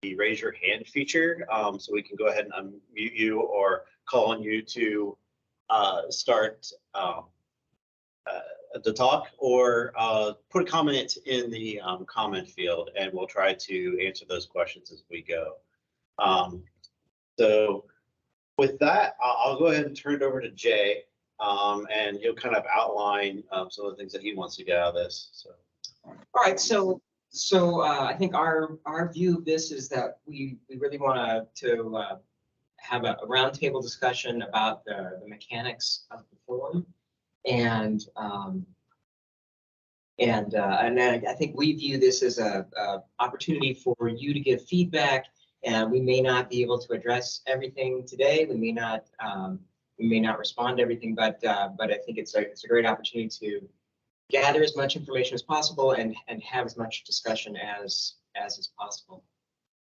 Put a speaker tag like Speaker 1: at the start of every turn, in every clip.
Speaker 1: the raise your hand feature, so we can go ahead and unmute you or call on you to start the talk, or put a comment in the comment field, and we'll try to answer those questions as we go. So with that, I'll go ahead and turn it over to Jay, and he'll kind of outline some of the things that he wants to get out of this. So,
Speaker 2: all right. So I think our view of this is that we really want to have a roundtable discussion about the mechanics of the form, and I think we view this as a opportunity for you to give feedback. And we may not be able to address everything today. We may not respond to everything, but I think it's a great opportunity to gather as much information as possible and have as much discussion as is possible.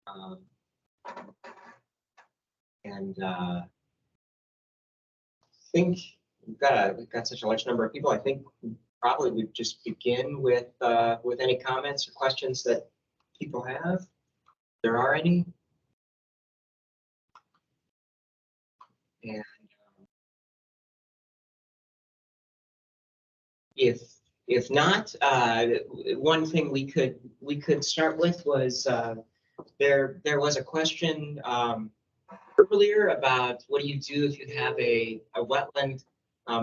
Speaker 2: I think we've got such a large number of people. I think probably we'd just begin with any comments or questions that people have. If there are any. And if not, one thing we could start with was there was a question earlier about what do you do if you have a wetland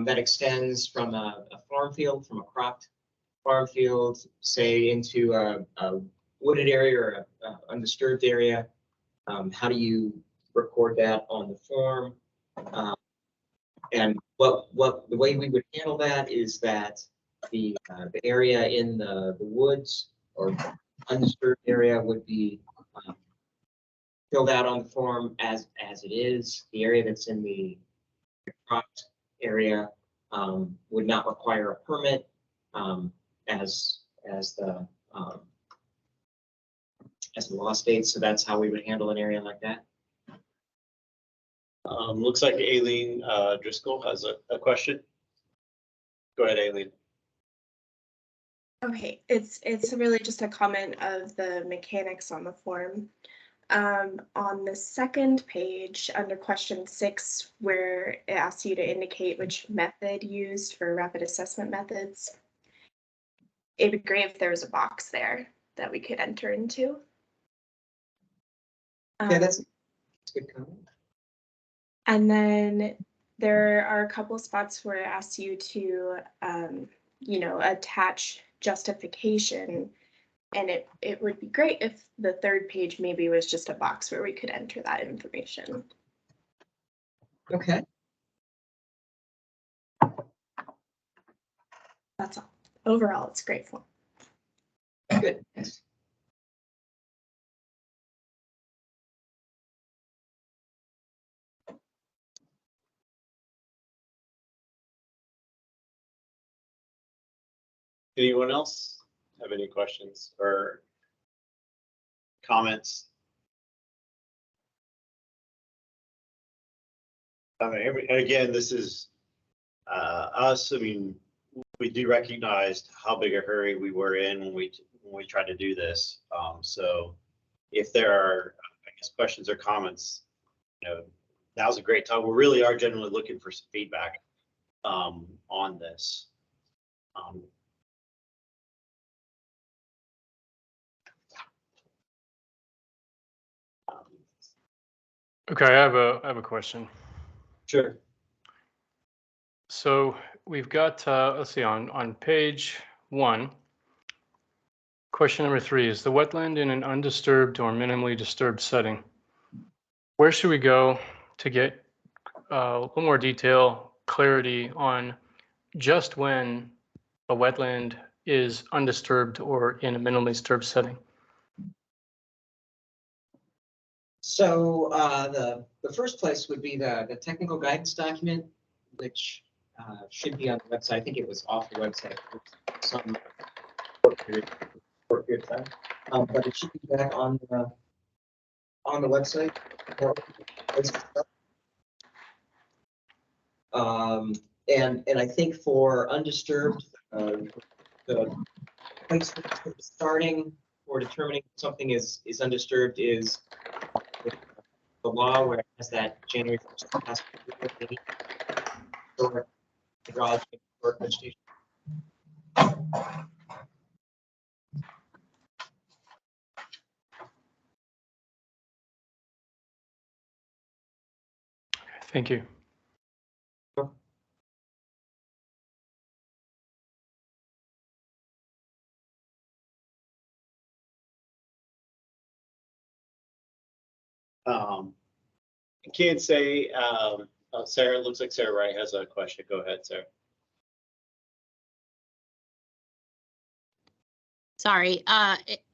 Speaker 2: that extends from a farm field, from a cropped farm field, say into a wooded area or a undisturbed area. How do you record that on the form? And what the way we would handle that is that the area in the woods or undisturbed area would be filled out on the form as it is. The area that's in the cropped area would not require a permit, as the law states. So that's how we would handle an area like that.
Speaker 1: Looks like Aileen Driscoll has a question. Go ahead, Aileen.
Speaker 3: Okay, it's really just a comment of the mechanics on the form. On the second page, under question 6, where it asks you to indicate which method used for rapid assessment methods, it'd be great if there was a box there that we could enter into.
Speaker 2: Yeah, that's a good comment.
Speaker 3: And then there are a couple spots where it asks you to, attach justification. And it would be great if the third page maybe was just a box where we could enter that information.
Speaker 2: Okay.
Speaker 3: That's all. Overall, it's great form.
Speaker 2: Good. Yes.
Speaker 1: Anyone else have any questions or comments? I mean, again, this is us. I mean, we do recognize how big a hurry we were in when we tried to do this. So if there are, I guess, questions or comments, now's a great time. We really are generally looking for some feedback on this.
Speaker 4: Okay, I have a question.
Speaker 1: Sure.
Speaker 4: So we've got, let's see, on page 1, question number 3 is the wetland in an undisturbed or minimally disturbed setting. Where should we go to get a little more detail, clarity on just when a wetland is undisturbed or in a minimally disturbed setting?
Speaker 2: So the first place would be the technical guidance document, which should be on the website. I think it was off the website for some short period of time, but it should be back on the website. And I think for undisturbed, the place starting for determining if something is undisturbed is the law, where it has that January 1st past date for hydrology or vegetation.
Speaker 4: Thank you.
Speaker 1: I can't say, Sarah, it looks like Sarah Wright has a question. Go ahead, Sarah.
Speaker 5: Sorry,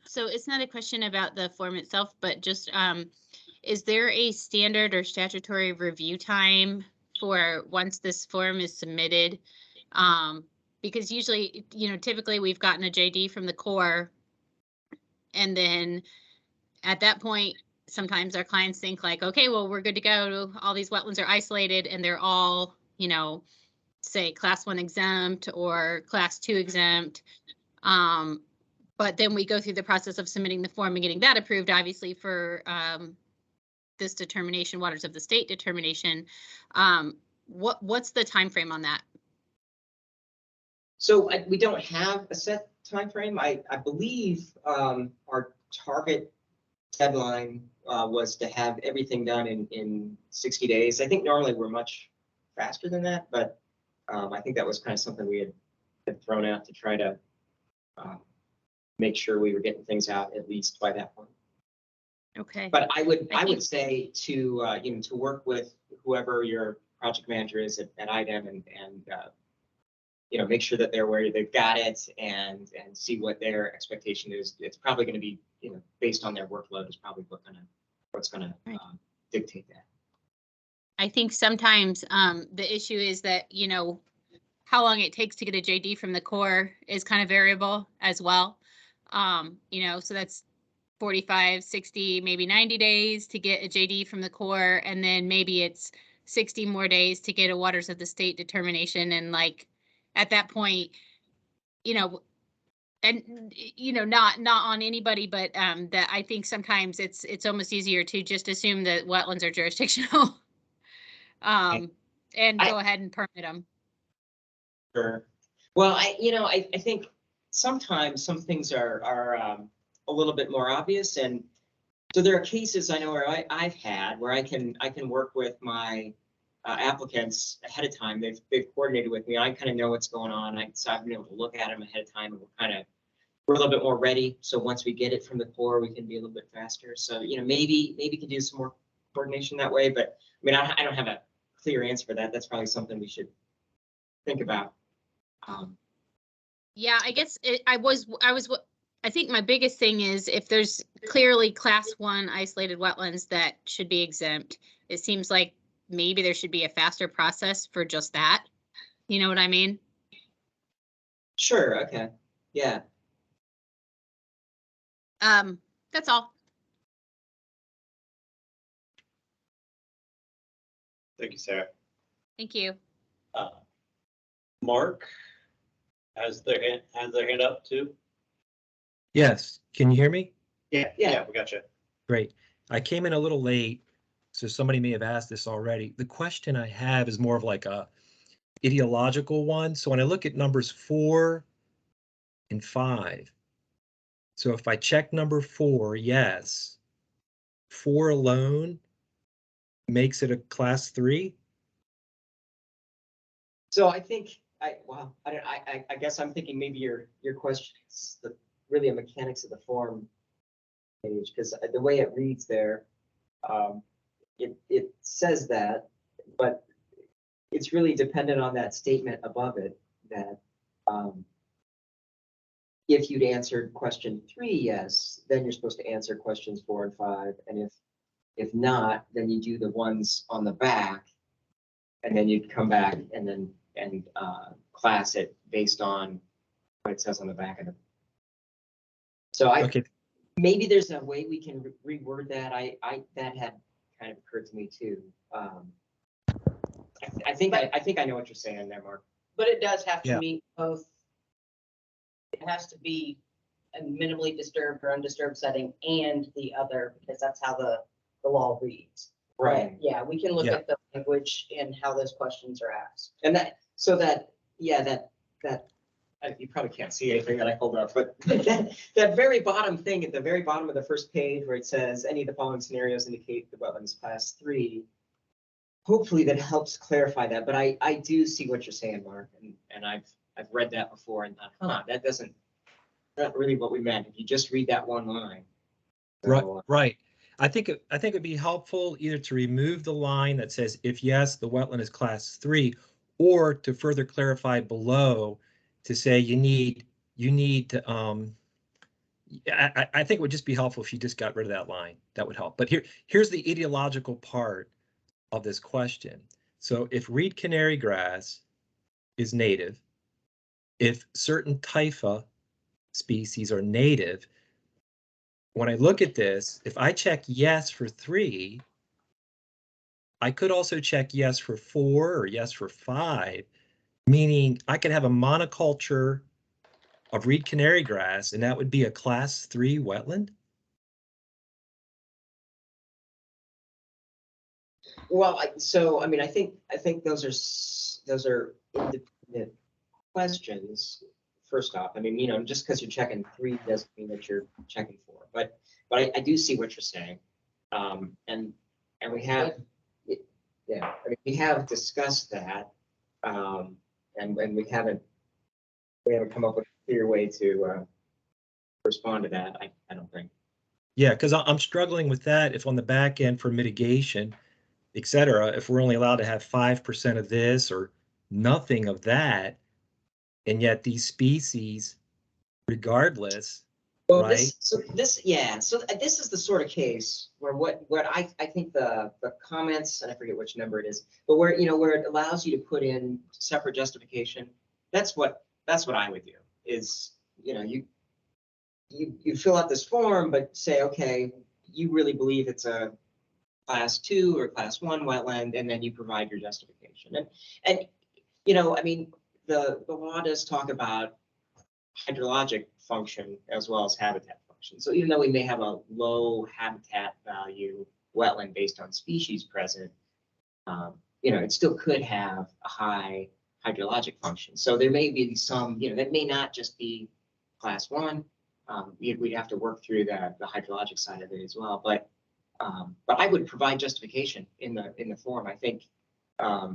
Speaker 5: so it's not a question about the form itself, but just, is there a standard or statutory review time for once this form is submitted? Because usually, typically we've gotten a JD from the Corps, and then at that point, sometimes our clients think like, okay, well, we're good to go. All these wetlands are isolated and they're all, say class 1 exempt or class 2 exempt. But then we go through the process of submitting the form and getting that approved, obviously, for this determination, waters of the state determination. What's the time frame on that?
Speaker 2: So we don't have a set time frame. I believe our target deadline was to have everything done in 60 days. I think normally we're much faster than that, but I think that was kind of something we had thrown out to try to make sure we were getting things out at least by that point.
Speaker 5: Okay.
Speaker 2: But I would say to to work with whoever your project manager is at IDEM and make sure that they're where they've got it and see what their expectation is. It's probably going to be based on their workload is probably what's going to
Speaker 5: Right.
Speaker 2: Dictate that.
Speaker 5: I think sometimes the issue is that, how long it takes to get a JD from the Corps is kind of variable as well. So that's 45, 60, maybe 90 days to get a JD from the Corps. And then maybe it's 60 more days to get a waters of the state determination. And like, at that point, and not on anybody, but that I think sometimes it's almost easier to just assume that wetlands are jurisdictional. And go ahead and permit them.
Speaker 2: Sure. Well, I think sometimes some things are a little bit more obvious, and so there are cases I know where I've had where I can work with my applicants ahead of time. They've coordinated with me. I kind of know what's going on. So I've been able to look at them ahead of time, and we're a little bit more ready. So once we get it from the Corps, we can be a little bit faster. So maybe can do some more coordination that way. But I mean, I don't have a clear answer for that. That's probably something we should think about.
Speaker 5: Yeah, I guess I think my biggest thing is if there's clearly class 1 isolated wetlands that should be exempt, it seems like maybe there should be a faster process for just that. You know what I mean?
Speaker 2: Sure. Okay. Yeah.
Speaker 5: That's all.
Speaker 1: Thank you, Sarah.
Speaker 5: Thank you.
Speaker 1: Mark has their hand up too.
Speaker 6: Yes, can you hear me?
Speaker 1: Yeah, we got you.
Speaker 6: Great. I came in a little late, so somebody may have asked this already. The question I have is more of like a ideological one. So when I look at numbers 4 and 5, so if I check number 4, yes, 4 alone makes it a class 3.
Speaker 2: So I think I guess I'm thinking maybe your question is really a mechanics of the form page, because the way it reads there, it says that, but it's really dependent on that statement above it that if you'd answered question 3 yes, then you're supposed to answer questions 4 and 5, and if not, then you do the ones on the back, and then you'd come back and class it based on what it says on the back of it. So
Speaker 6: Okay.
Speaker 2: maybe there's a way we can reword that. That had kind of occurred to me too. I think I know what you're saying there, Mark.
Speaker 7: But it does have to
Speaker 6: Yeah.
Speaker 7: meet both. It has to be a minimally disturbed or undisturbed setting and the other, because that's how the law reads.
Speaker 2: Right.
Speaker 7: But, yeah, we can look
Speaker 6: Yeah.
Speaker 7: at the language and how those questions are asked.
Speaker 2: And that, so that, yeah, you probably can't see anything that I pulled up, but that very bottom thing at the very bottom of the first page where it says any of the following scenarios indicate the wetlands class 3. Hopefully that helps clarify that, but I do see what you're saying, Mark, and I've read that before and thought, that's not really what we meant. If you just read that one line.
Speaker 6: Right,
Speaker 2: So,
Speaker 6: right. I think it'd be helpful either to remove the line that says, if yes, the wetland is class 3, or to further clarify below to say you need to, I think it would just be helpful if you just got rid of that line. That would help. But here's the ideological part of this question. So if reed canary grass is native, if certain typha species are native, when I look at this, if I check yes for 3, I could also check yes for 4 or yes for 5, meaning I could have a monoculture of reed canary grass, and that would be a class 3 wetland.
Speaker 2: well, I mean, I think those are independent questions. First off, I mean, just because you're checking 3 doesn't mean that you're checking 4, but I do see what you're saying. And we have, yeah, I mean, we have discussed that. And we haven't come up with a clear way to respond to that, I don't think.
Speaker 6: Yeah, because I'm struggling with that. If on the back end for mitigation, et cetera, if we're only allowed to have 5% of this or nothing of that, and yet these species, regardless,
Speaker 2: Well,
Speaker 6: right?
Speaker 2: so this is the sort of case where what I think the comments, and I forget which number it is, but where it allows you to put in separate justification, that's what I would do is, you fill out this form, but say, okay, you really believe it's a class 2 or class 1 wetland, and then you provide your justification. And I mean, the law does talk about hydrologic function as well as habitat function. So even though we may have a low habitat value wetland based on species present, it still could have a high hydrologic function. So there may be some, that may not just be class 1. We'd have to work through the hydrologic side of it as well. But I would provide justification in the form. I think, I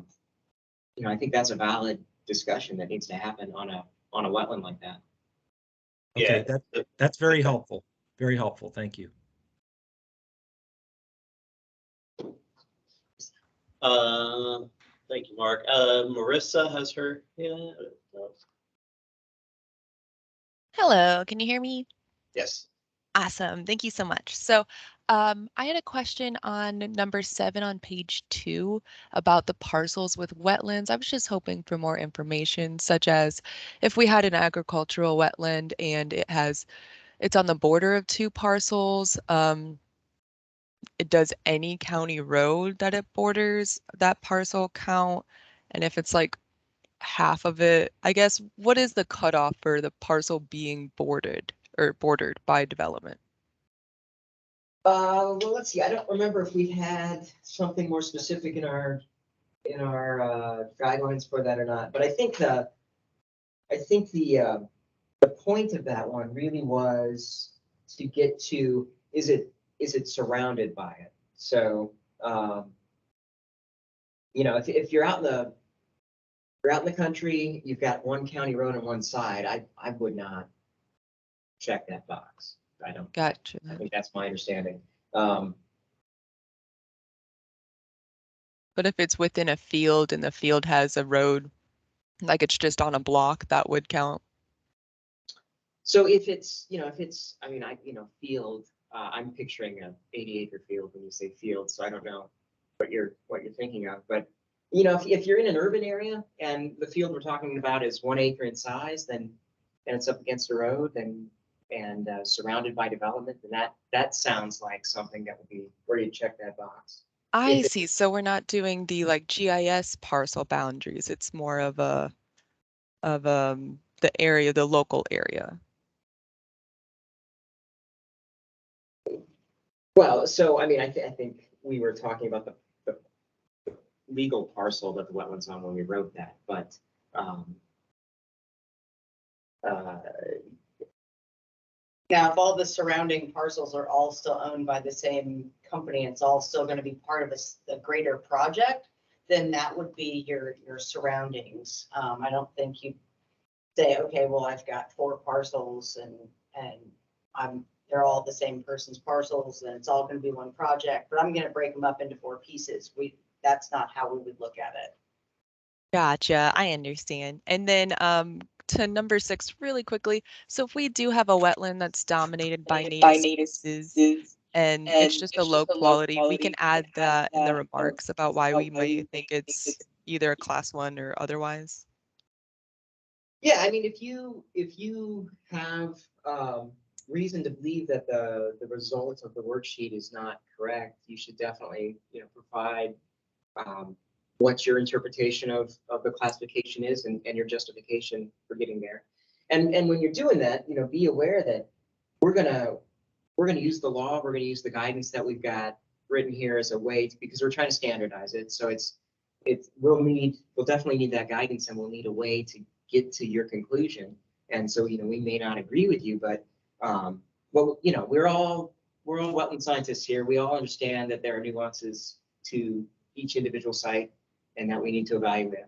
Speaker 2: think that's a valid discussion that needs to happen on a wetland like that.
Speaker 6: Okay,
Speaker 1: Yeah.
Speaker 6: that's very helpful. Very helpful. Thank you.
Speaker 1: Thank you, Mark. Marissa has her. Yeah.
Speaker 8: Hello, can you hear me?
Speaker 1: Yes.
Speaker 8: Awesome, thank you so much. So I had a question on number 7 on page 2 about the parcels with wetlands. I was just hoping for more information, such as if we had an agricultural wetland and it's on the border of 2 parcels, does any county road that it borders that parcel count? And if it's like half of it, I guess, what is the cutoff for the parcel being bordered by development?
Speaker 2: Well, let's see. I don't remember if we had something more specific in our guidelines for that or not. But I think the point of that one really was to get to, is it surrounded by it? So if you're out in the country, you've got one county road on one side, I would not check that box. I don't.
Speaker 8: Gotcha.
Speaker 2: I think that's my understanding.
Speaker 8: But if it's within a field and the field has a road, like it's just on a block, that would count.
Speaker 2: So if it's, field, I'm picturing a 80-acre field when you say field, so I don't know what you're thinking of, but if you're in an urban area and the field we're talking about is 1 acre in size, then it's up against a road and surrounded by development, then that sounds like something that would be where you check that box.
Speaker 8: I see. So we're not doing the like GIS parcel boundaries. It's more of the area, the local area.
Speaker 2: Well, so, I mean, I think we were talking about the legal parcel that the wetlands on when we wrote that, but,
Speaker 7: Now, if all the surrounding parcels are all still owned by the same company, it's all still gonna be part of a greater project, then that would be your surroundings. I don't think you say, okay, well, I've got 4 parcels and they're all the same person's parcels and it's all gonna be one project, but I'm gonna break them up into 4 pieces. That's not how we would look at it.
Speaker 8: Gotcha, I understand. And then to number 6 really quickly. So if we do have a wetland that's dominated by native species and it's just a low quality, we can add that in the remarks about why we might think it's either a class 1 or otherwise.
Speaker 2: yeah, I mean, if you have reason to believe that the result of the worksheet is not correct, you should definitely, provide what your interpretation of the classification is and your justification for getting there. And when you're doing that, be aware that we're gonna use the law, we're gonna use the guidance that we've got written here as a way to, because we're trying to standardize it. So we'll definitely need that guidance and we'll need a way to get to your conclusion. And so, we may not agree with you, but well, we're all wetland scientists here. We all understand that there are nuances to each individual site and that we need to evaluate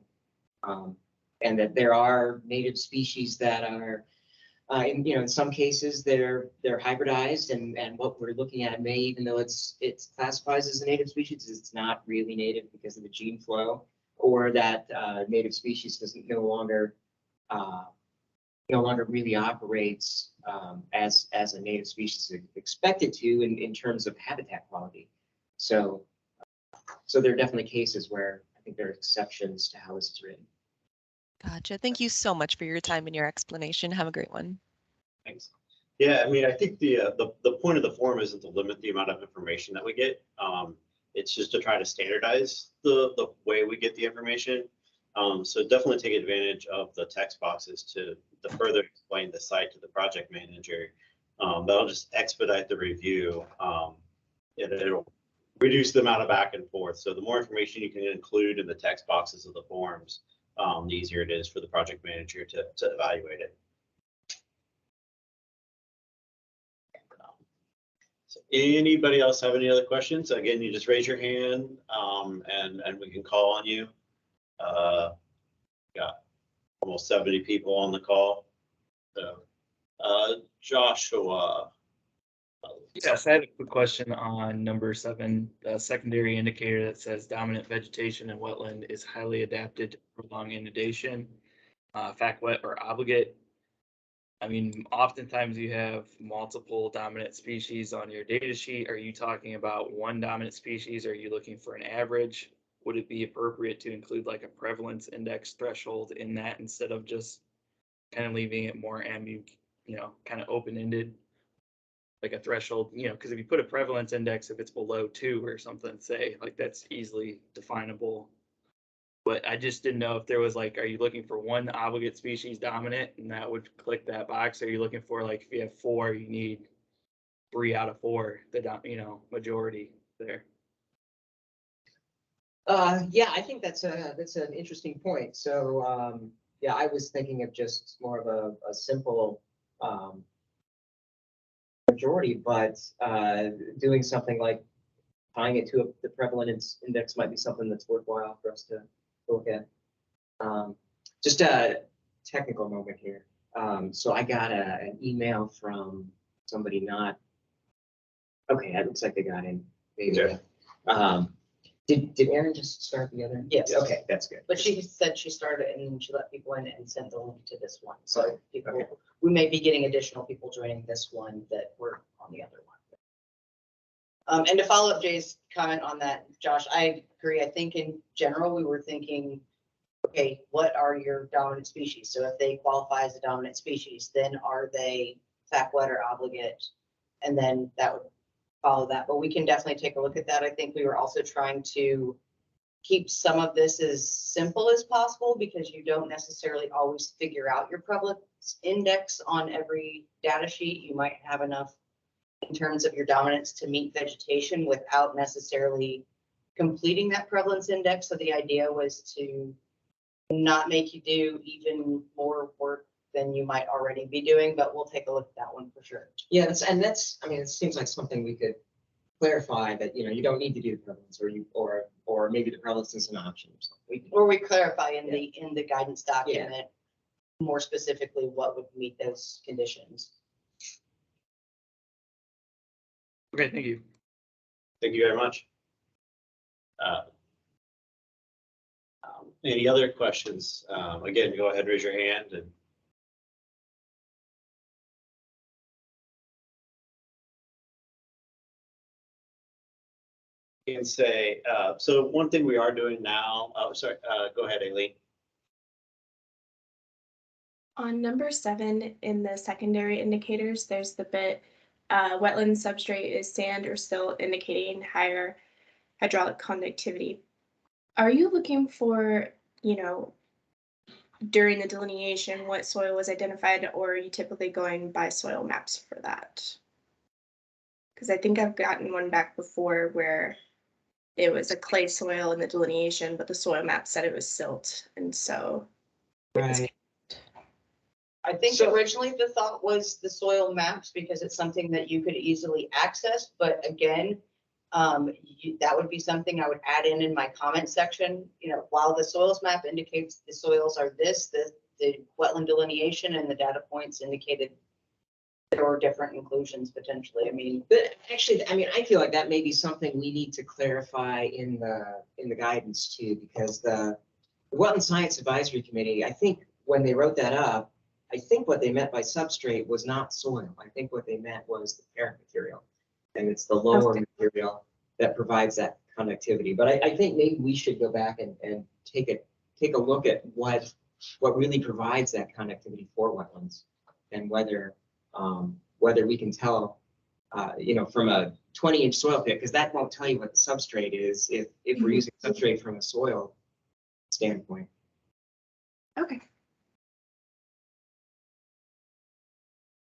Speaker 2: them. And that there are native species that are, in some cases, they're hybridized, and what we're looking at may, even though it's classified as a native species, it's not really native because of the gene flow, or that native species doesn't no longer really operates as a native species is expected to in terms of habitat quality. So there are definitely cases where I think there are exceptions to how this is written.
Speaker 8: Gotcha. Thank you so much for your time and your explanation. Have a great one.
Speaker 2: Thanks.
Speaker 1: Yeah, I mean, I think the point of the form isn't to limit the amount of information that we get. It's just to try to standardize the way we get the information. So definitely take advantage of the text boxes to further explain the site to the project manager. That'll just expedite the review. It'll reduce the amount of back and forth. So the more information you can include in the text boxes of the forms, the easier it is for the project manager to evaluate it. So anybody else have any other questions? Again, you just raise your hand and we can call on you. Got almost 70 people on the call. So Joshua.
Speaker 9: Yes, I had a quick question on number 7, the secondary indicator that says dominant vegetation in wetland is highly adapted to prolonged inundation, fact wet or obligate. I mean, oftentimes you have multiple dominant species on your data sheet. Are you talking about one dominant species? Are you looking for an average? Would it be appropriate to include like a prevalence index threshold in that instead of just kind of leaving it more kind of open-ended? Like a threshold, because if you put a prevalence index, if it's below 2 or something, say, like that's easily definable. But I just didn't know if there was like, are you looking for one obligate species dominant and that would click that box? Are you looking for like, if you have 4, you need 3 out of 4, the majority there?
Speaker 2: Yeah, I think that's an interesting point. So yeah, I was thinking of just more of a simple majority, but doing something like tying it to the prevalence index might be something that's worthwhile for us to look at. Just a technical moment here. So I got an email from somebody not. Okay, it looks like they got in. Maybe.
Speaker 1: Yeah.
Speaker 2: Did Erin just start the other?
Speaker 7: Yes.
Speaker 2: Okay, that's good.
Speaker 7: But she said she started and she let people in and sent the link to this one. So we may be getting additional people joining this one that were on the other one. And to follow up Jay's comment on that, Josh, I agree. I think in general, we were thinking, okay, what are your dominant species? So if they qualify as a dominant species, then are they fact wet or obligate? And then that would follow that. But we can definitely take a look at that. I think we were also trying to keep some of this as simple as possible because you don't necessarily always figure out your prevalence index on every data sheet. You might have enough in terms of your dominance to meet vegetation without necessarily completing that prevalence index. So the idea was to not make you do even more work than you might already be doing, but we'll take a look at that one for sure.
Speaker 2: Yeah, that's, I mean, it seems like something we could clarify that, you know, you don't need to do the prevalence, or maybe the prevalence is an option or something.
Speaker 7: Or we clarify in the guidance document more specifically what would meet those conditions.
Speaker 9: Okay, thank you.
Speaker 1: Thank you very much. Any other questions? Again, go ahead, raise your hand and. And say, so one thing we are doing now, oh, sorry, go ahead, Aileen.
Speaker 3: On number 7 in the secondary indicators, there's the bit, wetland substrate is sand or silt indicating higher hydraulic conductivity. Are you looking for, you know, during the delineation, what soil was identified, or are you typically going by soil maps for that? Because I think I've gotten one back before where it was a clay soil in the delineation, but the soil map said it was silt, and so.
Speaker 2: Right.
Speaker 7: I think
Speaker 2: So-
Speaker 7: originally the thought was the soil maps because it's something that you could easily access, but again, that would be something I would add in my comment section. You know, while the soils map indicates the soils are this, the wetland delineation and the data points indicated there were different inclusions potentially. I mean,
Speaker 2: But actually, I mean, I feel like that may be something we need to clarify in the guidance too, because the Wetland Science Advisory Committee, I think when they wrote that up, I think what they meant by substrate was not soil. I think what they meant was the parent material. And it's the lower material that provides that conductivity. But I think maybe we should go back and take a look at what really provides that conductivity for wetlands, and whether we can tell, you know, from a 20-inch soil pit, because that won't tell you what the substrate is if we're using substrate from a soil standpoint.
Speaker 3: Okay.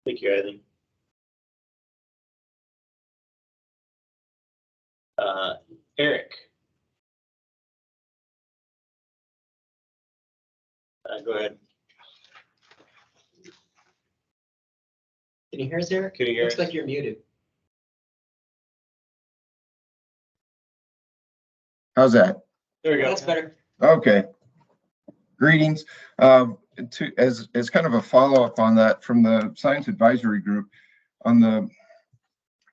Speaker 1: Thank you, Aileen. Eric. Go ahead.
Speaker 2: Can you hear us, Eric?
Speaker 1: Can you hear
Speaker 2: Looks
Speaker 1: us?
Speaker 2: like you're muted.
Speaker 10: How's that?
Speaker 1: There we go.
Speaker 2: That's better.
Speaker 10: Okay. Greetings. As kind of a follow-up on that from the Science Advisory Group,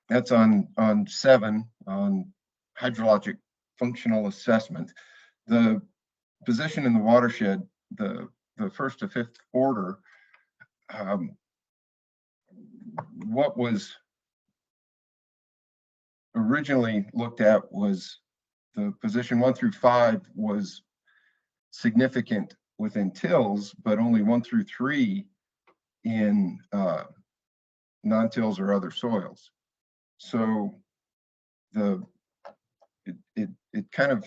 Speaker 10: that's on 7 on hydrologic functional assessment. The position in the watershed, the first to fifth order, what was originally looked at was the position 1 through 5 was significant within tills, but only 1 through 3 in non-tills or other soils. So it kind of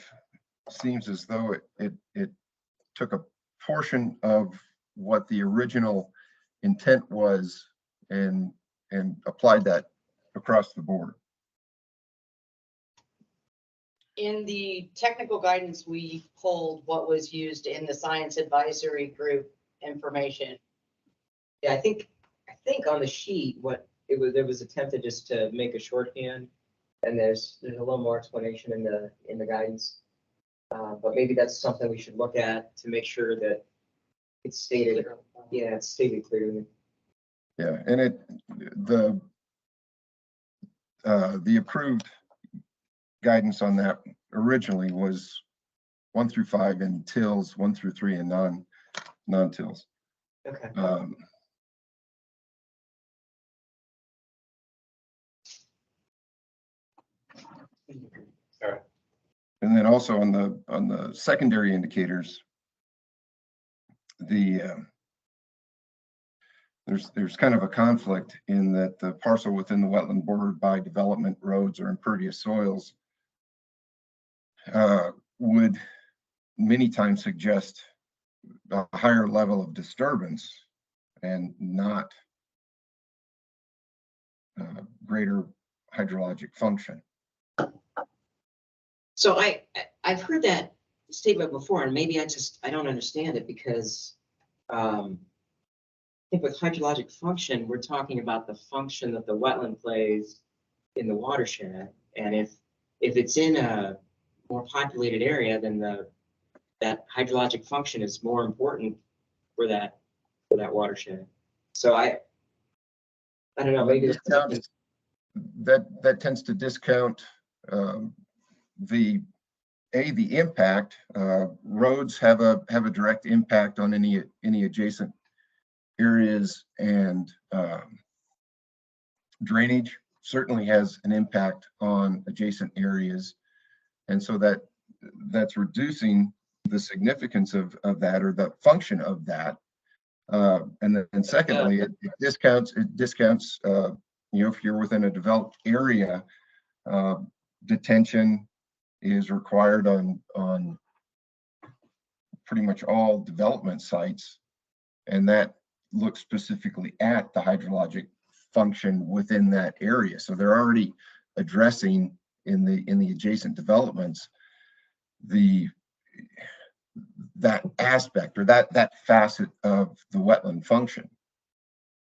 Speaker 10: seems as though it took a portion of what the original intent was and applied that across the board.
Speaker 7: in the technical guidance, we pulled what was used in the Science Advisory Group information.
Speaker 2: Yeah, I think on the sheet, there was attempted just to make a shorthand, and there's a little more explanation in the guidance. But maybe that's something we should look at to make sure that it's stated. Yeah, it's stated clearly.
Speaker 10: Yeah, and the approved guidance on that originally was 1 through 5 in tills, 1 through 3 in non-tills.
Speaker 2: Okay.
Speaker 10: All
Speaker 1: right.
Speaker 10: And then also on the secondary indicators, there's kind of a conflict in that the parcel within the wetland bordered by development roads or impervious soils would many times suggest a higher level of disturbance and not greater hydrologic function.
Speaker 2: So I've heard that statement before, and maybe I don't understand it because I think with hydrologic function, we're talking about the function that the wetland plays in the watershed. And if it's in a more populated area, then that hydrologic function is more important for that watershed. So I don't know, maybe it's something.
Speaker 10: That tends to discount the impact. Roads have a direct impact on any adjacent areas, and drainage certainly has an impact on adjacent areas, and so that's reducing the significance of that, or the function of that. And then secondly, it discounts if you're within a developed area, detention is required on pretty much all development sites, and that looks specifically at the hydrologic function within that area. So they're already addressing in the adjacent developments that aspect, or that facet of the wetland function.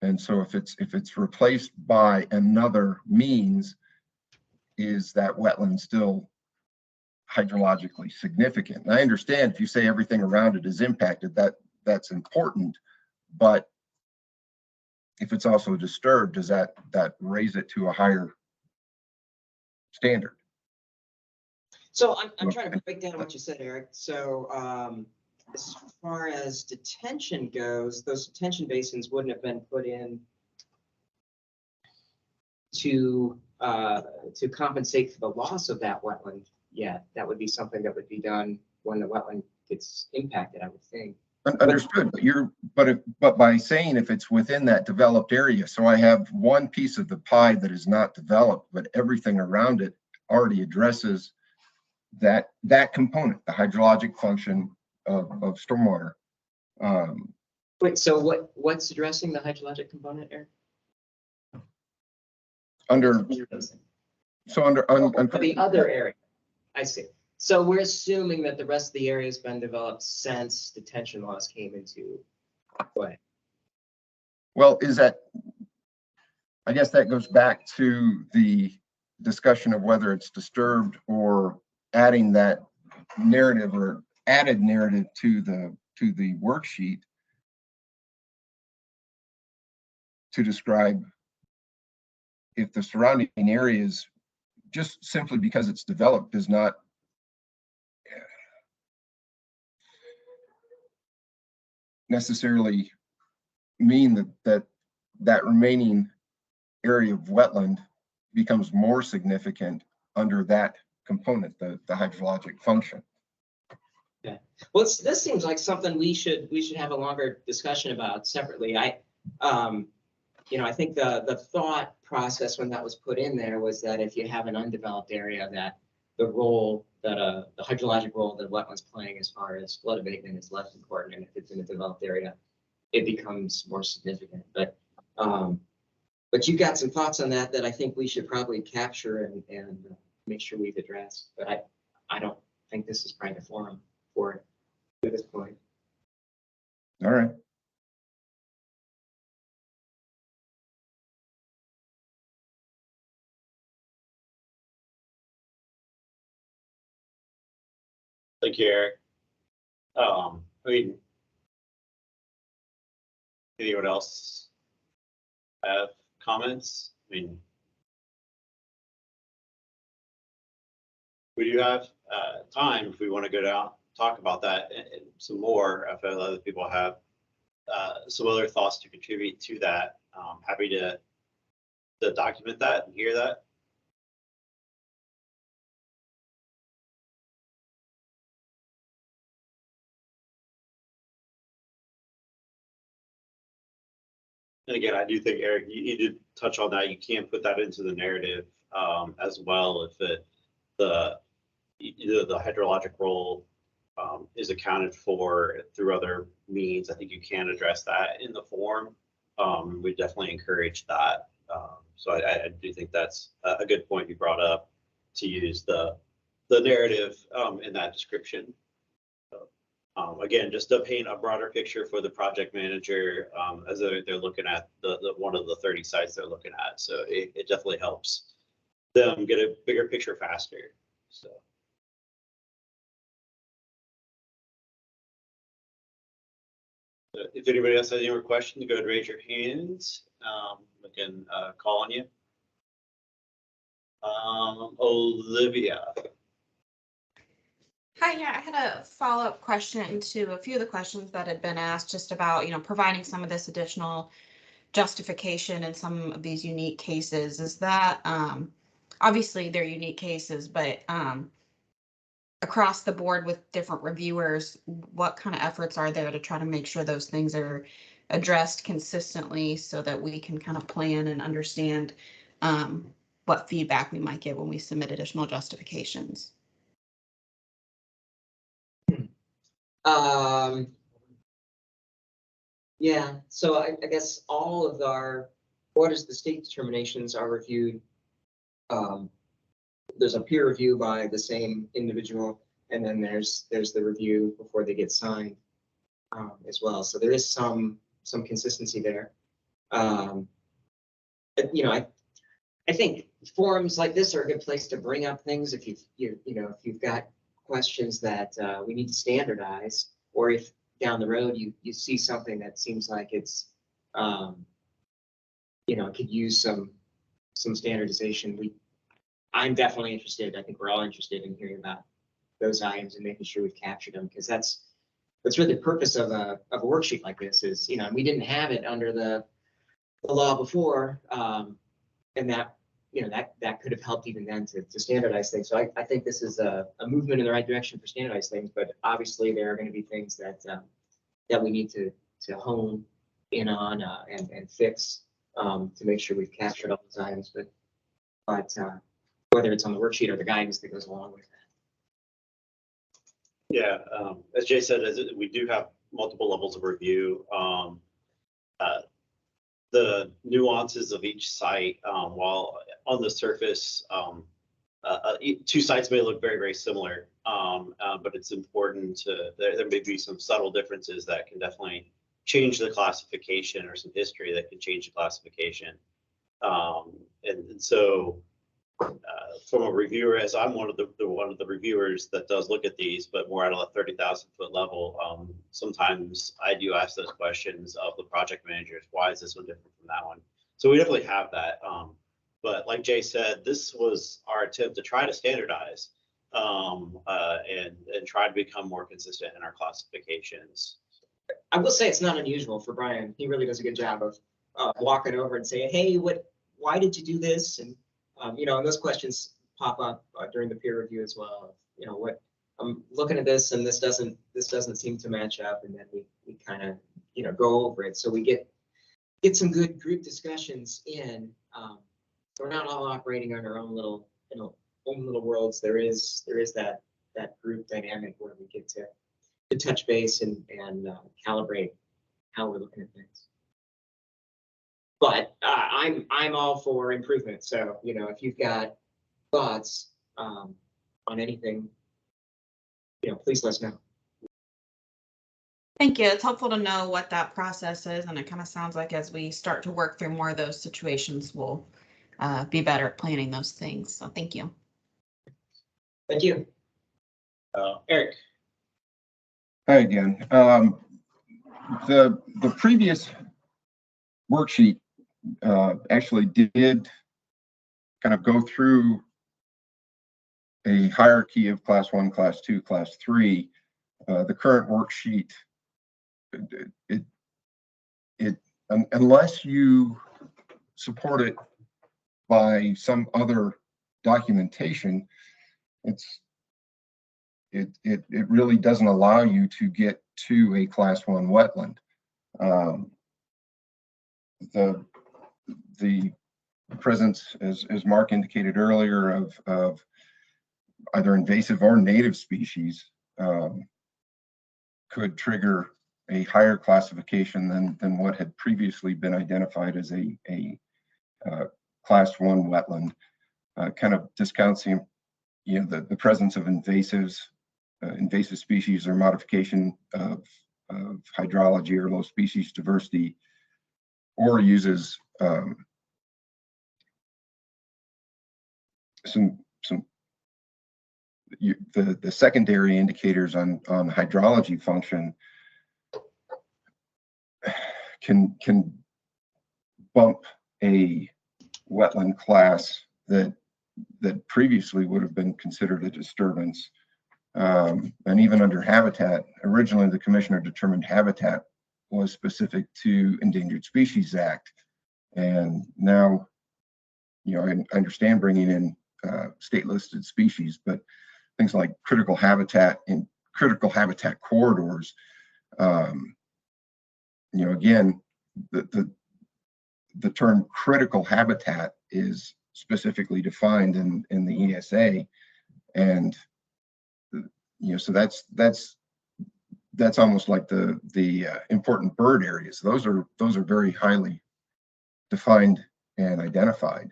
Speaker 10: And so if it's replaced by another means, is that wetland still hydrologically significant? And I understand if you say everything around it is impacted, that's important, but if it's also disturbed, does that raise it to a higher standard?
Speaker 2: So I'm trying to break down what you said, Eric. So as far as detention goes, those detention basins wouldn't have been put in to compensate for the loss of that wetland yet. That would be something that would be done when the wetland gets impacted, I would think.
Speaker 10: Understood, but by saying if it's within that developed area, so I have one piece of the pie that is not developed, but everything around it already addresses that component, the hydrologic function of stormwater.
Speaker 2: Wait, so what's addressing the hydrologic component, Eric?
Speaker 10: Under
Speaker 2: the other area, I see. So we're assuming that the rest of the area has been developed since detention laws came into play.
Speaker 10: Well, I guess that goes back to the discussion of whether it's disturbed or adding that narrative or added narrative to the worksheet to describe if the surrounding areas, just simply because it's developed, does not necessarily mean that remaining area of wetland becomes more significant under that component, the hydrologic function.
Speaker 2: Okay. Well, this seems like something we should have a longer discussion about separately. I think the thought process when that was put in there was that if you have an undeveloped area, that the role that the hydrologic role that wetlands playing as far as flood abatement is less important, and if it's in a developed area, it becomes more significant. But you got some thoughts on that I think we should probably capture and make sure we've addressed. But I don't think this is probably the forum for it at this point.
Speaker 10: All right.
Speaker 1: Thank you, Eric. Anyone else have comments? We do have time if we want to go down, talk about that and some more. If other people have some other thoughts to contribute to that, happy to document that and hear that. And again, I do think, Eric, you did touch on that. You can put that into the narrative as well if the hydrologic role is accounted for through other means. I think you can address that in the form. We definitely encourage that. So I do think that's a good point you brought up, to use the narrative in that description. Again, just to paint a broader picture for the project manager as they're looking at the one of the 30 sites they're looking at. So it definitely helps them get a bigger picture faster. So. If anybody else has any more questions, go ahead and raise your hands. We can call on you. Olivia.
Speaker 11: Hi, yeah, I had a follow-up question to a few of the questions that had been asked, just about, providing some of this additional justification in some of these unique cases. Is that, obviously they're unique cases, but across the board with different reviewers, what kind of efforts are there to try to make sure those things are addressed consistently so that we can kind of plan and understand what feedback we might get when we submit additional justifications?
Speaker 2: Yeah, so I guess all of our, what is the state determinations are reviewed. There's a peer review by the same individual, and then there's the review before they get signed as well. So there is some consistency there. I think forums like this are a good place to bring up things if if you've got questions that we need to standardize, or if down the road you see something that seems like it's could use some standardization. I'm definitely interested. I think we're all interested in hearing about those items and making sure we've captured them, because that's really the purpose of a worksheet like this. Is we didn't have it under the law before, and that that could have helped even then to standardize things. So I think this is a movement in the right direction for standardized things, but obviously there are going to be things that that we need to hone in on and fix to make sure we've captured all those items. But whether it's on the worksheet or the guidance that goes along with that.
Speaker 1: Yeah, as Jay said, we do have multiple levels of review. The nuances of each site, while on the surface, two sites may look very, very similar, but it's important there may be some subtle differences that can definitely change the classification, or some history that can change the classification. And so from a reviewer, as I'm one of the reviewers that does look at these, but more at a 30,000 foot level, sometimes I do ask those questions of the project managers. Why is this one different from that one? So we definitely have that. But like Jay said, this was our attempt to try to standardize and try to become more consistent in our classifications.
Speaker 2: I will say it's not unusual for Brian. He really does a good job of walking over and saying, "Hey, why did you do this?" And and those questions pop up during the peer review as well. What I'm looking at this, and this doesn't seem to match up, and then we kind of go over it. So we get some good group discussions in. We're not all operating on our own little worlds. There is that group dynamic where we get to touch base and calibrate how we're looking at things. But I'm all for improvement. So if you've got thoughts on anything, please let us know.
Speaker 11: Thank you. It's helpful to know what that process is, and it kind of sounds like as we start to work through more of those situations, we'll be better at planning those things. So thank you.
Speaker 2: Thank you.
Speaker 1: Eric.
Speaker 10: Hi again. The previous worksheet actually did kind of go through a hierarchy of class 1, class 2, class 3. The current worksheet, unless you support it by some other documentation, it really doesn't allow you to get to a class 1 wetland. The presence, as Mark indicated earlier, of either invasive or native species could trigger a higher classification than what had previously been identified as a class 1 wetland, kind of discounts the presence of invasive species or modification of hydrology or low species diversity, or uses the secondary indicators on hydrology function can bump a wetland class that previously would have been considered a disturbance. And even under habitat, originally the commissioner determined habitat was specific to Endangered Species Act. And now, I understand bringing in state listed species, but things like critical habitat and critical habitat corridors, again, the term critical habitat is specifically defined in the ESA, and so that's almost like the important bird areas. Those are very highly defined and identified.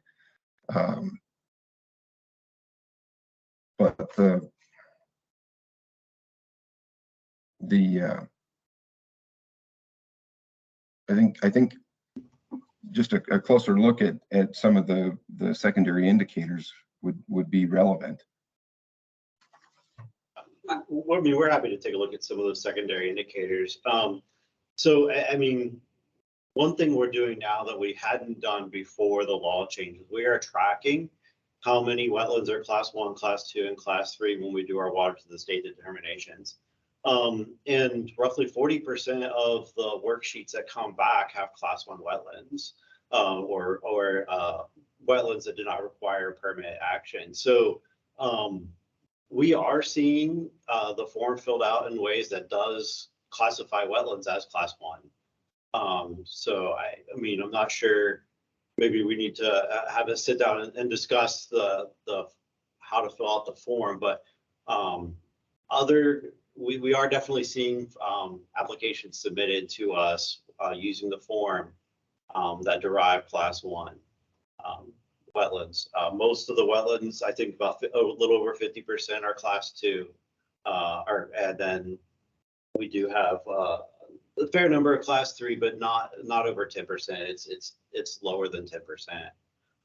Speaker 10: But I think just a closer look at some of the secondary indicators would be relevant.
Speaker 1: We're happy to take a look at some of those secondary indicators. So, I mean, one thing we're doing now that we hadn't done before the law changes, we are tracking how many wetlands are class 1, class 2, and class 3 when we do our water to the state determinations. And roughly 40% of the worksheets that come back have class 1 wetlands, or wetlands that do not require permanent action. So we are seeing the form filled out in ways that does classify wetlands as class 1. So I mean, I'm not sure, maybe we need to have a sit down and discuss the how to fill out the form, but we are definitely seeing applications submitted to us using the form that derive class 1 wetlands. Most of the wetlands, I think about a little over 50% are class 2, and then we do have a fair number of class 3, but not over 10%. It's lower than 10%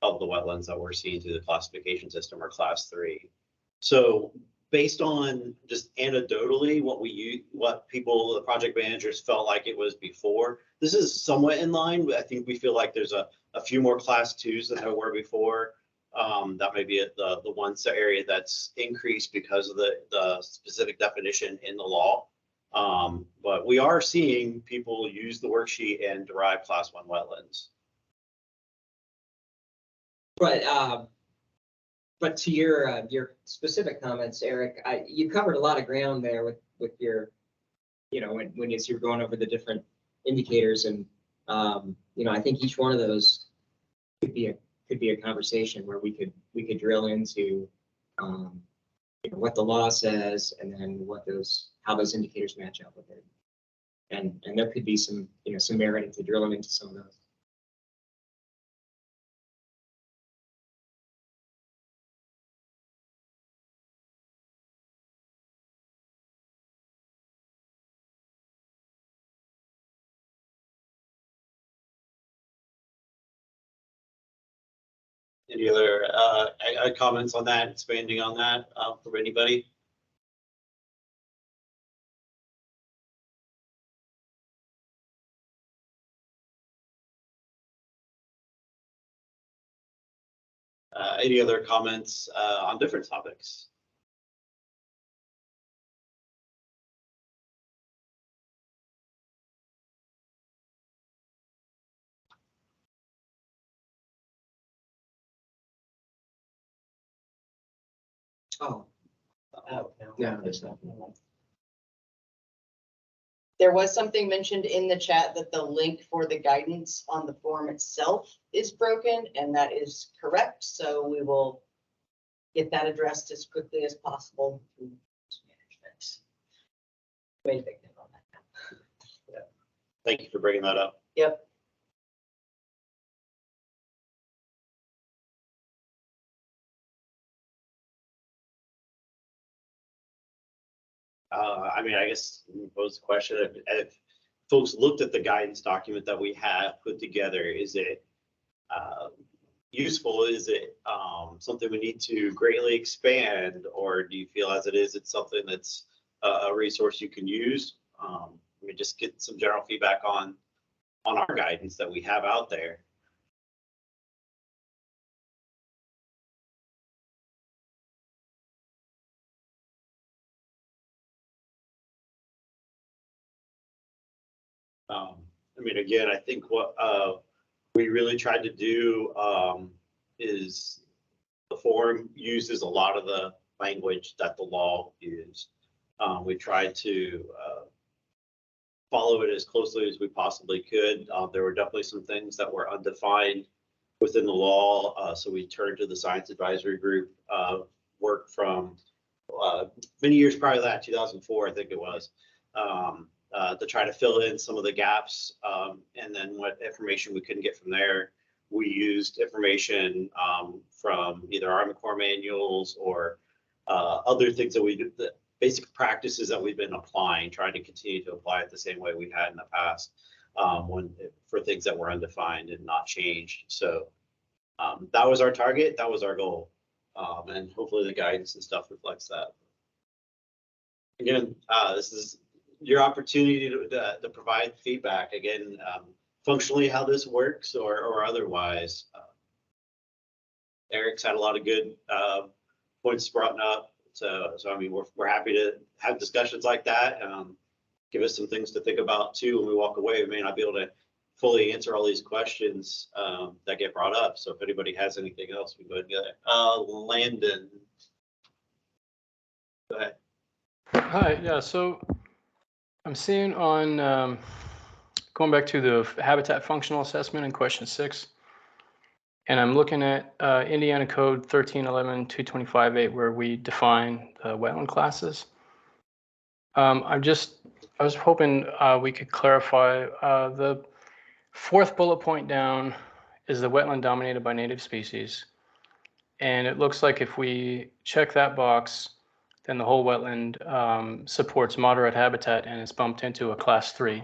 Speaker 1: of the wetlands that we're seeing through the classification system are class 3. So based on just anecdotally what people, the project managers felt like it was before, this is somewhat in line. I think we feel like there's a few more class 2s than there were before. That may be the one area that's increased because of the specific definition in the law. But we are seeing people use the worksheet and derive class 1 wetlands.
Speaker 2: But to your specific comments, Eric, you covered a lot of ground there with your, when you're going over the different indicators, and I think each one of those could be a conversation where we could drill into what the law says, and then how those indicators match up with it, and there could be some merit into drilling into some of those.
Speaker 1: Any other comments on that, expanding on that from anybody? Any other comments on different topics?
Speaker 2: Oh, no, there's nothing.
Speaker 7: There was something mentioned in the chat that the link for the guidance on the form itself is broken, and that is correct. So we will get that addressed as quickly as possible through management. Made a big note on that.
Speaker 1: Yeah. Thank you for bringing that up.
Speaker 7: Yep.
Speaker 1: I mean, I guess we pose the question if folks looked at the guidance document that we have put together, is it useful? Is it something we need to greatly expand, or do you feel as it is, it's something that's a resource you can use? Let me just get some general feedback on our guidance that we have out there. I mean, again, I think what we really tried to do is the form uses a lot of the language that the law used. We tried to follow it as closely as we possibly could. There were definitely some things that were undefined within the law, so we turned to the science advisory group, work from many years prior to that, 2004, I think it was, to try to fill in some of the gaps. And then what information we couldn't get from there, we used information from either Army Corps manuals or other things that we do, the basic practices that we've been applying, trying to continue to apply it the same way we've had in the past for things that were undefined and not changed. So that was our target, that was our goal. And hopefully the guidance and stuff reflects that. Again, this is your opportunity to provide feedback. Again, functionally how this works or otherwise. Eric's had a lot of good points brought up. So I mean, we're happy to have discussions like that. Give us some things to think about too when we walk away. We may not be able to fully answer all these questions that get brought up. So if anybody has anything else, we go ahead and get it. Landon. Go ahead.
Speaker 4: Hi, yeah, so I'm seeing on, going back to the habitat functional assessment in question 6, and I'm looking at Indiana Code 1311-225-8, where we define the wetland classes. I was hoping we could clarify the 4th bullet point down is the wetland dominated by native species. And it looks like if we check that box, then the whole wetland supports moderate habitat and is bumped into a class 3.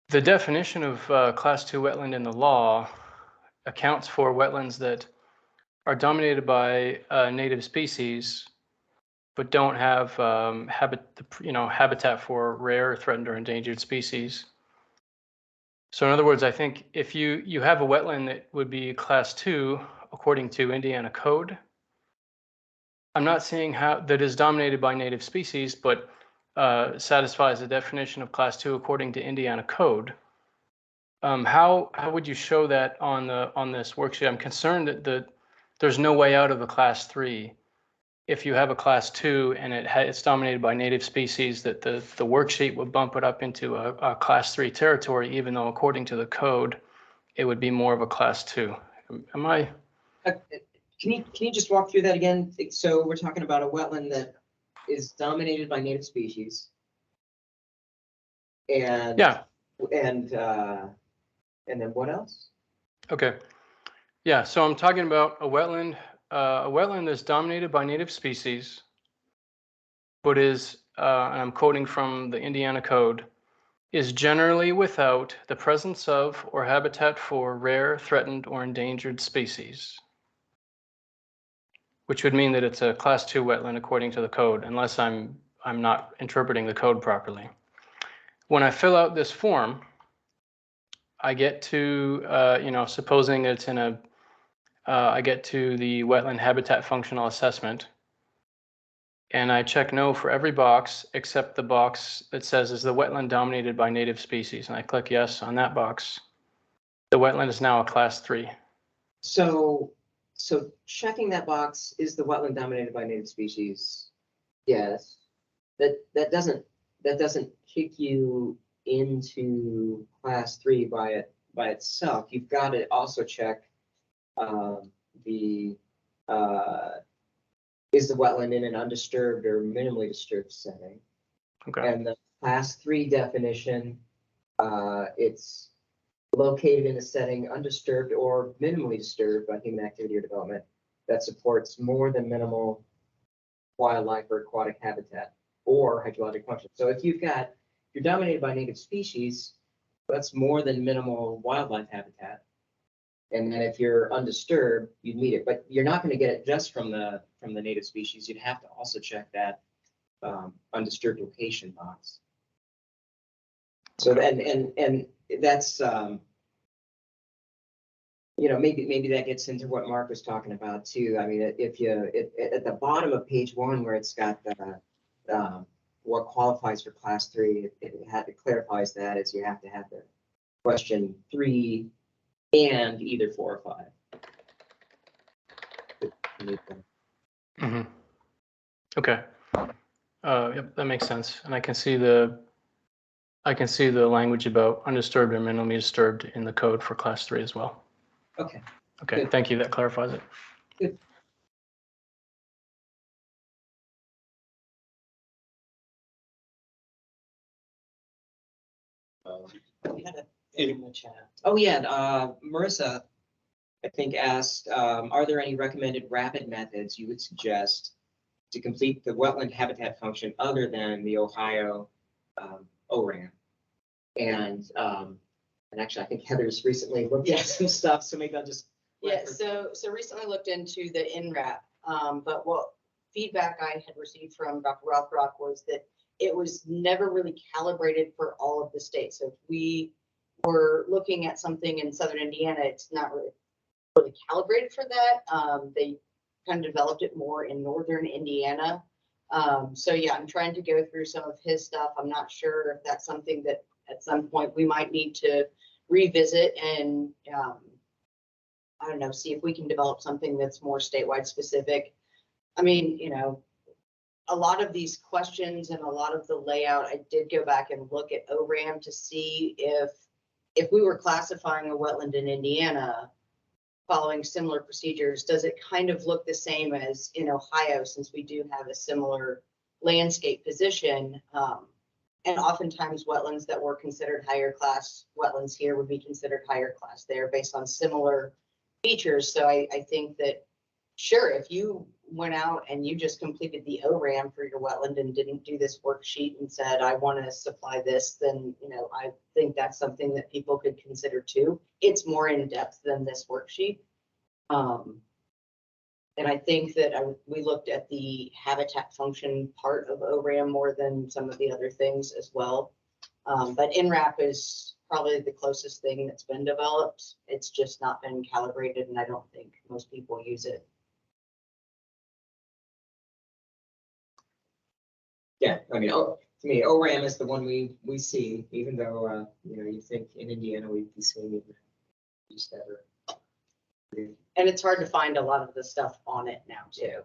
Speaker 4: The definition of class 2 wetland in the law accounts for wetlands that are dominated by native species, but don't have habitat for rare, threatened, or endangered species. So in other words, I think if you have a wetland that would be class 2 according to Indiana code, I'm not seeing how that is dominated by native species, but satisfies the definition of class 2 according to Indiana code. How would you show that on this worksheet? I'm concerned that there's no way out of a class 3 if you have a class 2 and it's dominated by native species, that the worksheet would bump it up into a class 3 territory, even though according to the code, it would be more of a class 2. Am I?
Speaker 2: Can you just walk through that again? So we're talking about a wetland that is dominated by native species. And
Speaker 4: Yeah.
Speaker 2: And then what else?
Speaker 4: Okay. Yeah. So I'm talking about a wetland that's dominated by native species, but is, and I'm quoting from the Indiana code, is generally without the presence of or habitat for rare, threatened, or endangered species, which would mean that it's a class 2 wetland according to the code, unless I'm not interpreting the code properly. When I fill out this form, I get to, supposing it's in a, I get to the wetland habitat functional assessment, and I check no for every box except the box that says, is the wetland dominated by native species? And I click yes on that box. The wetland is now a class 3.
Speaker 2: So checking that box, is the wetland dominated by native species? Yes. That doesn't kick you into class 3 by itself. You've got to also check is the wetland in an undisturbed or minimally disturbed setting?
Speaker 4: Okay.
Speaker 2: And the class 3 definition, it's located in a setting undisturbed or minimally disturbed by human activity or development that supports more than minimal wildlife or aquatic habitat or hydrologic function. So if you're dominated by native species, that's more than minimal wildlife habitat. And then if you're undisturbed, you'd meet it, but you're not going to get it just from the native species. You'd have to also check that undisturbed location box. So and that's maybe that gets into what Mark was talking about too. I mean, if you at the bottom of page 1 where it's got the what qualifies for class 3, it clarifies that as you have to have the question 3 and either 4 or 5.
Speaker 4: Mm-hmm. Okay. Yep, that makes sense. And I can see the language about undisturbed or minimally disturbed in the code for class 3 as well.
Speaker 2: Okay.
Speaker 4: Okay,
Speaker 2: Good.
Speaker 4: thank you. That clarifies it.
Speaker 2: Good. We had a thing in the chat. Oh yeah, Marissa, I think asked, are there any recommended rapid methods you would suggest to complete the wetland habitat function other than the Ohio ORAM? And actually, I think Heather's recently looked at some stuff, so maybe I'll just.
Speaker 7: Yeah, so recently looked into the NRAP, but what feedback I had received from Dr. Rothrock was that it was never really calibrated for all of the states. So if we were looking at something in southern Indiana, it's not really calibrated for that. They kind of developed it more in northern Indiana. So yeah, I'm trying to go through some of his stuff. I'm not sure if that's something that at some point we might need to revisit and I don't know, see if we can develop something that's more statewide specific. I mean, a lot of these questions and a lot of the layout, I did go back and look at ORAM to see if we were classifying a wetland in Indiana following similar procedures, does it kind of look the same as in Ohio, since we do have a similar landscape position? And oftentimes wetlands that were considered higher class wetlands here would be considered higher class there based on similar features. So I think that, sure, if you went out and you just completed the ORAM for your wetland and didn't do this worksheet and said, I want to supply this, then, I think that's something that people could consider too. It's more in depth than this worksheet. And I think that we looked at the habitat function part of ORAM more than some of the other things as well. But NRAP is probably the closest thing that's been developed. It's just not been calibrated, and I don't think most people use it. Yeah, I mean, to me, ORAM is the one we see, even though you think in Indiana we'd be seeing it use that. And it's hard to find a lot of the stuff on it now too.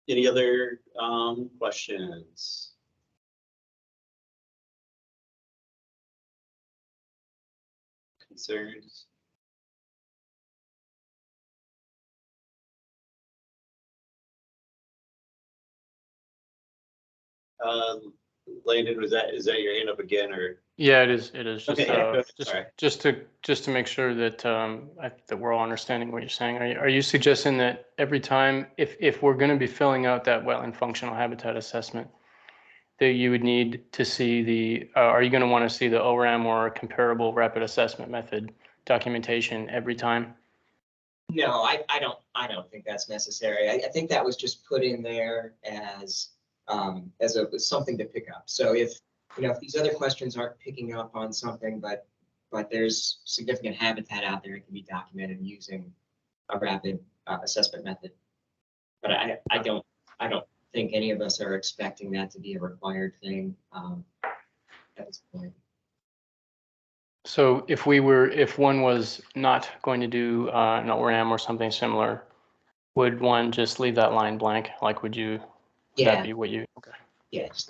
Speaker 1: Any other questions? Concerns? Landon, is that your hand up again, or?
Speaker 4: Yeah, it is. It is just
Speaker 1: Okay, yeah, go ahead.
Speaker 4: just
Speaker 1: Sorry.
Speaker 4: just to make sure that that we're all understanding what you're saying. Are you suggesting that every time if we're going to be filling out that wetland functional habitat assessment, that you would need to see the are you going to want to see the ORAM or comparable rapid assessment method documentation every time?
Speaker 2: No, I don't think that's necessary. I think that was just put in there as something to pick up. So if these other questions aren't picking up on something, but there's significant habitat out there, it can be documented using a rapid assessment method. But I don't think any of us are expecting that to be a required thing at this point.
Speaker 4: So if one was not going to do an ORAM or something similar, would one just leave that line blank? Like, would
Speaker 2: Yeah.
Speaker 4: that be what you? Okay.
Speaker 2: Yes.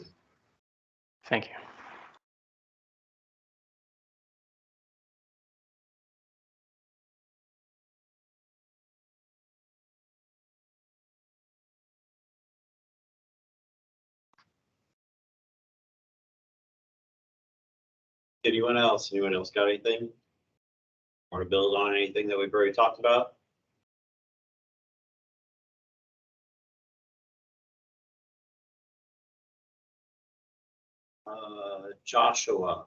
Speaker 4: Thank you.
Speaker 1: Anyone else? Anyone else got anything? Want to build on anything that we've already talked about? Joshua.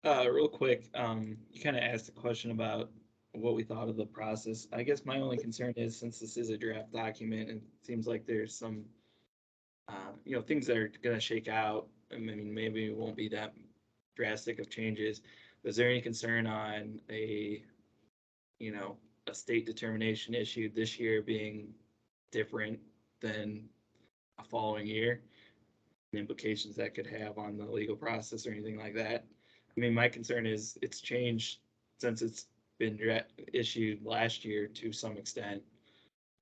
Speaker 9: Real quick, you kind of asked a question about what we thought of the process. I guess my only concern is, since this is a draft document, and it seems like there's some, things that are gonna shake out. I mean, maybe it won't be that drastic of changes. Is there any concern on a state determination issued this year being different than a following year? And implications that could have on the legal process or anything like that? I mean, my concern is it's changed since it's been issued last year to some extent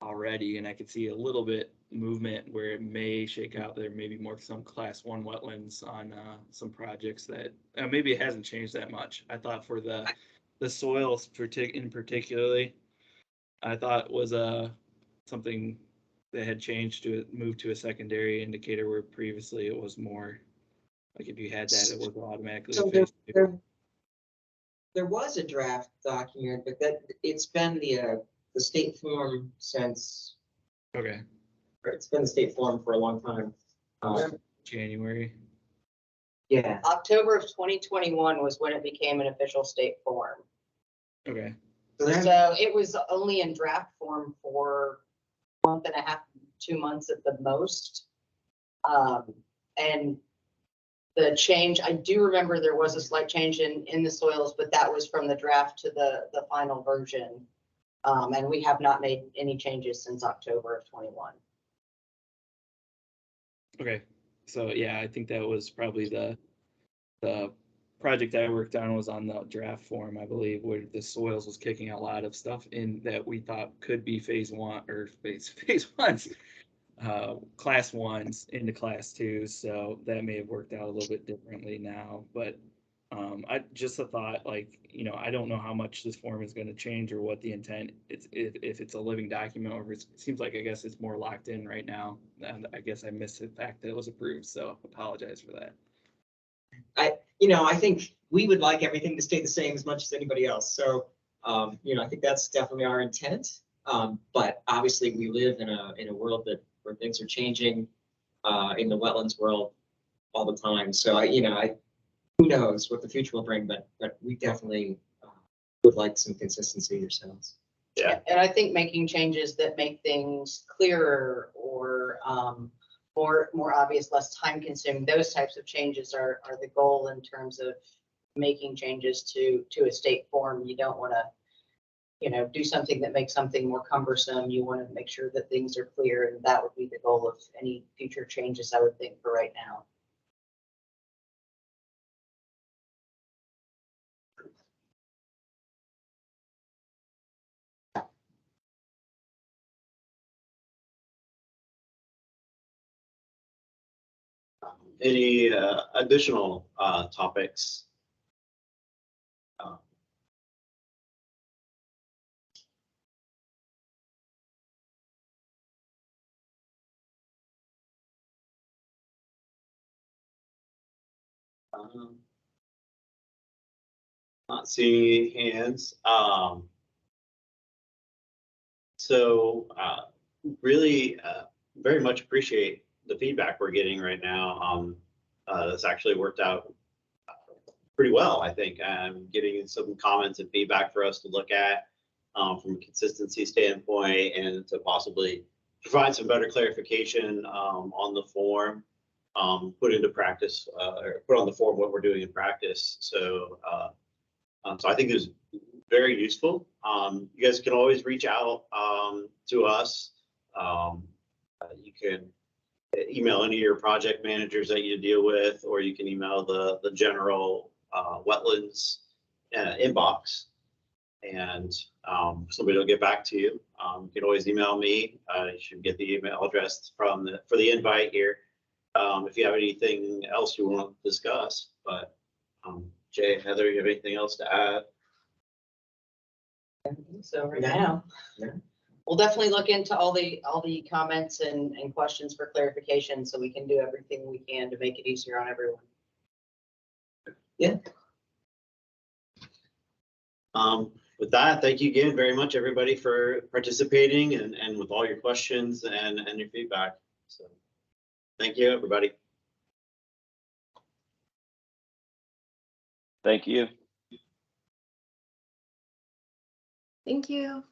Speaker 9: already, and I could see a little bit movement where it may shake out. There may be more some class 1 wetlands on some projects that maybe it hasn't changed that much. I thought for the soils in particularly, I thought was something that had changed to move to a secondary indicator, where previously it was more like if you had that, it was automatically.
Speaker 2: So there was a draft document, but that it's been the state form since.
Speaker 9: Okay.
Speaker 2: It's been the state form for a long time.
Speaker 9: January.
Speaker 2: Yeah.
Speaker 7: October of 2021 was when it became an official state form.
Speaker 9: Okay.
Speaker 7: So it was only in draft form for a month and a half, 2 months at the most. And the change, I do remember there was a slight change in the soils, but that was from the draft to the final version. And we have not made any changes since October of 21.
Speaker 9: Okay. So yeah, I think that was probably the project I worked on was on the draft form, I believe, where the soils was kicking a lot of stuff in that we thought could be phase 1 or phase 1s, class 1s into class 2s. So that may have worked out a little bit differently now, but I just a thought, like, I don't know how much this form is going to change or what the intent is, if it's a living document, or it seems like, I guess it's more locked in right now. And I guess I missed the fact that it was approved, so apologize for that.
Speaker 2: I think we would like everything to stay the same as much as anybody else. So, I think that's definitely our intent. But obviously we live in a world where things are changing, in the wetlands world all the time. So who knows what the future will bring, but we definitely would like some consistency ourselves.
Speaker 1: Yeah.
Speaker 7: And I think making changes that make things clearer or more obvious, less time consuming, those types of changes are the goal in terms of making changes to a state form. You don't want to, do something that makes something more cumbersome. You want to make sure that things are clear, and that would be the goal of any future changes, I would think, for right now.
Speaker 1: Any additional topics? Not seeing any hands. So really very much appreciate the feedback we're getting right now. This actually worked out pretty well, I think. I'm getting some comments and feedback for us to look at from a consistency standpoint, and to possibly provide some better clarification on the form, put into practice, or put on the form what we're doing in practice. So so I think it was very useful. You guys can always reach out to us. You can email any of your project managers that you deal with, or you can email the general wetlands inbox, and somebody will get back to you. You can always email me. You should get the email address for the invite here if you have anything else you want to discuss. But Jay, Heather, you have anything else to add?
Speaker 7: So right now, we'll definitely look into all the comments and questions for clarification, so we can do everything we can to make it easier on everyone.
Speaker 1: With that, thank you again very much, everybody, for participating and with all your questions and your feedback. So, thank you, everybody.
Speaker 12: Thank you.
Speaker 3: Thank you.